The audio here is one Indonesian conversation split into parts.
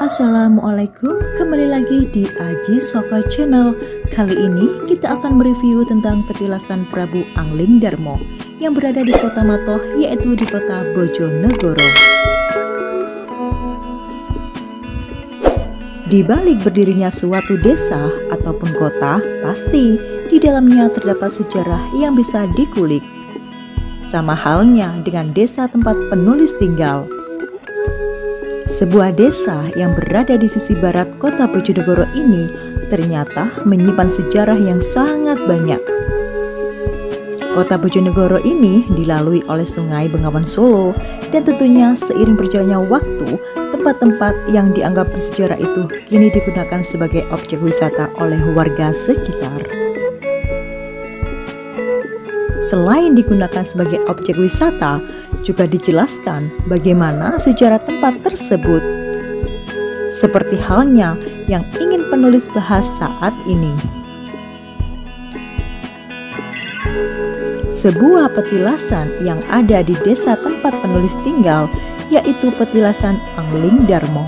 Assalamualaikum, kembali lagi di Aji Soko Channel. Kali ini kita akan mereview tentang petilasan Prabu Anglingdarma yang berada di kota Matoh, yaitu di kota Bojonegoro. Di balik berdirinya suatu desa ataupun kota, pasti di dalamnya terdapat sejarah yang bisa dikulik. Sama halnya dengan desa tempat penulis tinggal. Sebuah desa yang berada di sisi barat kota Bojonegoro ini ternyata menyimpan sejarah yang sangat banyak. Kota Bojonegoro ini dilalui oleh Sungai Bengawan Solo, dan tentunya seiring berjalannya waktu, tempat-tempat yang dianggap bersejarah itu kini digunakan sebagai objek wisata oleh warga sekitar. Selain digunakan sebagai objek wisata, juga dijelaskan bagaimana sejarah tempat tersebut. Seperti halnya yang ingin penulis bahas saat ini. Sebuah petilasan yang ada di desa tempat penulis tinggal, yaitu petilasan Anglingdarma.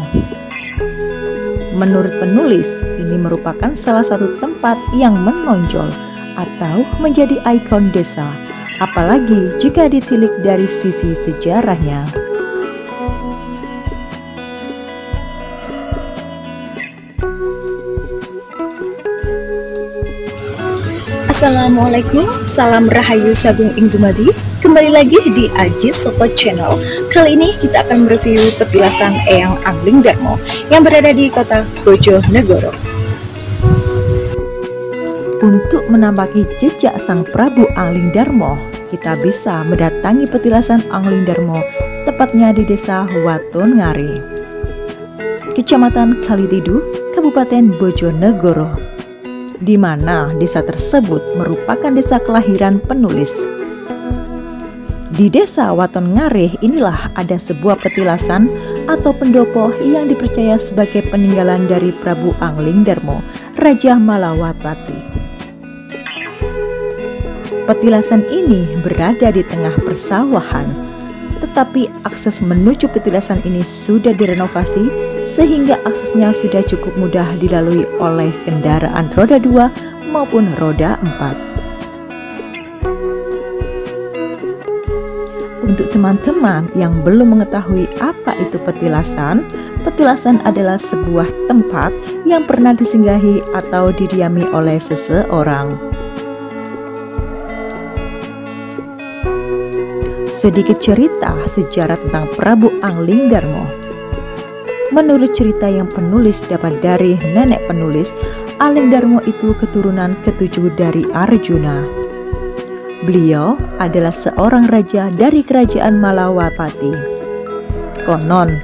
Menurut penulis, ini merupakan salah satu tempat yang menonjol atau menjadi ikon desa, apalagi jika ditilik dari sisi sejarahnya. Assalamualaikum, salam rahayu sagung ing dumadi. Kembali lagi di Aji Soko Channel. Kali ini kita akan mereview petilasan Eyang Anglingdarma yang berada di kota Bojonegoro. Untuk menampaki jejak sang Prabu Anglingdarma, kita bisa mendatangi petilasan Anglingdarma, tepatnya di desa Watongare, Kecamatan Kalitidu, Kabupaten Bojonegoro, di mana desa tersebut merupakan desa kelahiran penulis. Di desa Watongare inilah ada sebuah petilasan atau pendopo yang dipercaya sebagai peninggalan dari Prabu Anglingdarma, Raja Malawapati. Petilasan ini berada di tengah persawahan, tetapi akses menuju petilasan ini sudah direnovasi sehingga aksesnya sudah cukup mudah dilalui oleh kendaraan roda 2 maupun roda 4. Untuk teman-teman yang belum mengetahui apa itu petilasan, petilasan adalah sebuah tempat yang pernah disinggahi atau didiami oleh seseorang. Sedikit cerita sejarah tentang Prabu Anglingdarma. Menurut cerita yang penulis dapat dari nenek penulis, Anglingdarma itu keturunan ketujuh dari Arjuna. Beliau adalah seorang raja dari kerajaan Malawapati. Konon,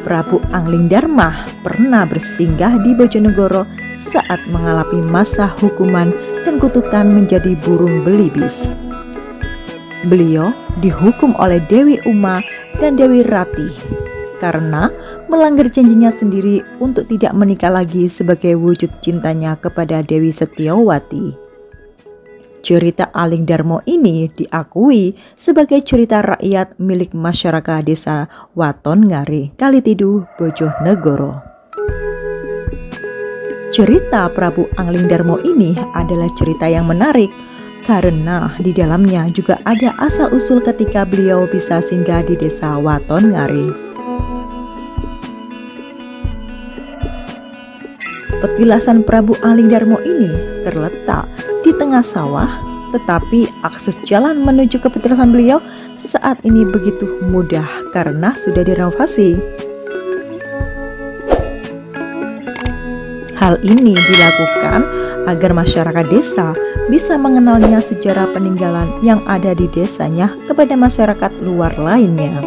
Prabu Anglingdarma pernah bersinggah di Bojonegoro saat mengalami masa hukuman dan kutukan menjadi burung belibis. Beliau dihukum oleh Dewi Uma dan Dewi Ratih karena melanggar janjinya sendiri untuk tidak menikah lagi sebagai wujud cintanya kepada Dewi Setyawati. Cerita Anglingdarma ini diakui sebagai cerita rakyat milik masyarakat desa Watongare, Kalitidu, Bojonegoro. Cerita Prabu Anglingdarma ini adalah cerita yang menarik karena di dalamnya juga ada asal-usul ketika beliau bisa singgah di desa Watongare. Petilasan Prabu Anglingdarma ini terletak di tengah sawah, tetapi akses jalan menuju ke petilasan beliau saat ini begitu mudah karena sudah direnovasi. Hal ini dilakukan agar masyarakat desa bisa mengenalnya sejarah peninggalan yang ada di desanya kepada masyarakat luar lainnya,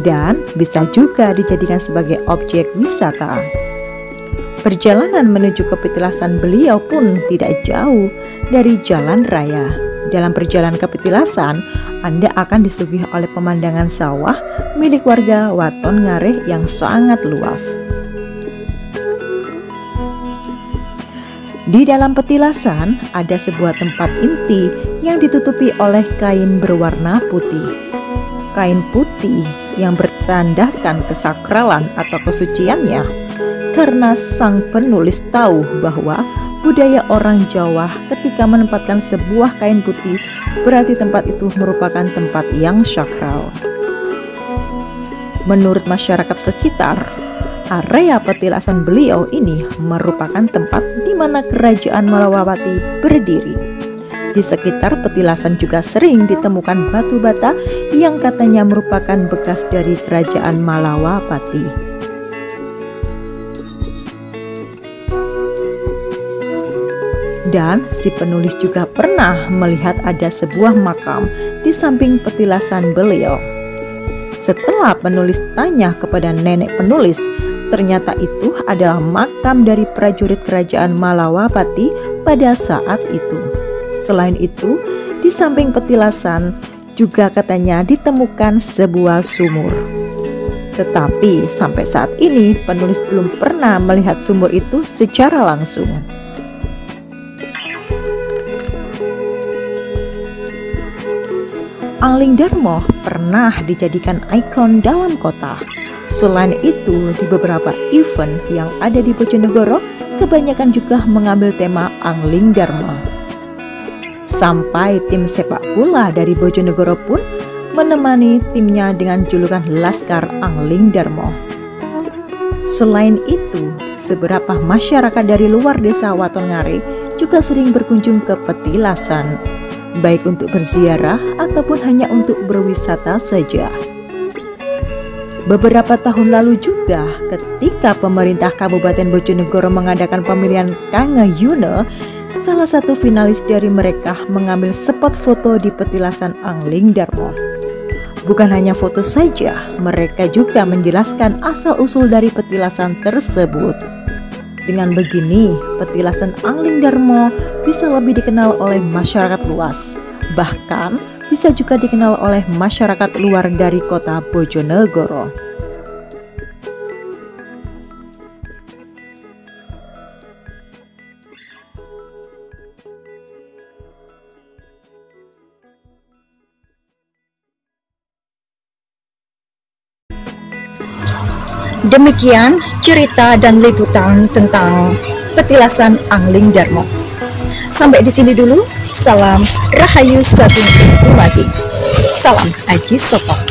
dan bisa juga dijadikan sebagai objek wisata. Perjalanan menuju ke petilasan beliau pun tidak jauh dari jalan raya. Dalam perjalanan ke petilasan, Anda akan disuguhi oleh pemandangan sawah milik warga Watongare yang sangat luas. Di dalam petilasan ada sebuah tempat inti yang ditutupi oleh kain berwarna putih. kain putih yang bertandakan kesakralan atau kesuciannya, karena sang penulis tahu bahwa budaya orang Jawa ketika menempatkan sebuah kain putih berarti tempat itu merupakan tempat yang sakral. Menurut masyarakat sekitar, area petilasan beliau ini merupakan tempat di mana kerajaan Malawapati berdiri. Di sekitar petilasan juga sering ditemukan batu bata yang katanya merupakan bekas dari kerajaan Malawapati. Dan si penulis juga pernah melihat ada sebuah makam di samping petilasan beliau. Setelah penulis tanya kepada nenek penulis, ternyata itu adalah makam dari prajurit kerajaan Malawapati pada saat itu. Selain itu, di samping petilasan juga katanya ditemukan sebuah sumur. Tetapi sampai saat ini penulis belum pernah melihat sumur itu secara langsung. Anglingdarmo pernah dijadikan ikon dalam kota. Selain itu, di beberapa event yang ada di Bojonegoro, kebanyakan juga mengambil tema Anglingdarmo. Sampai tim sepak bola dari Bojonegoro pun menemani timnya dengan julukan Laskar Anglingdarmo. Selain itu, beberapa masyarakat dari luar desa Watongare juga sering berkunjung ke petilasan, baik untuk berziarah ataupun hanya untuk berwisata saja. Beberapa tahun lalu juga, ketika pemerintah Kabupaten Bojonegoro mengadakan pemilihan Kange Yuno, salah satu finalis dari mereka mengambil spot foto di petilasan Anglingdarmo. Bukan hanya foto saja, mereka juga menjelaskan asal-usul dari petilasan tersebut. Dengan begini, petilasan Anglingdarmo bisa lebih dikenal oleh masyarakat luas, bahkan bisa juga dikenal oleh masyarakat luar dari kota Bojonegoro. Demikian cerita dan liputan tentang petilasan Anglingdarmo. Sampai di sini dulu. Salam Rahayu Sagung Indumadi. Salam Aji Soko.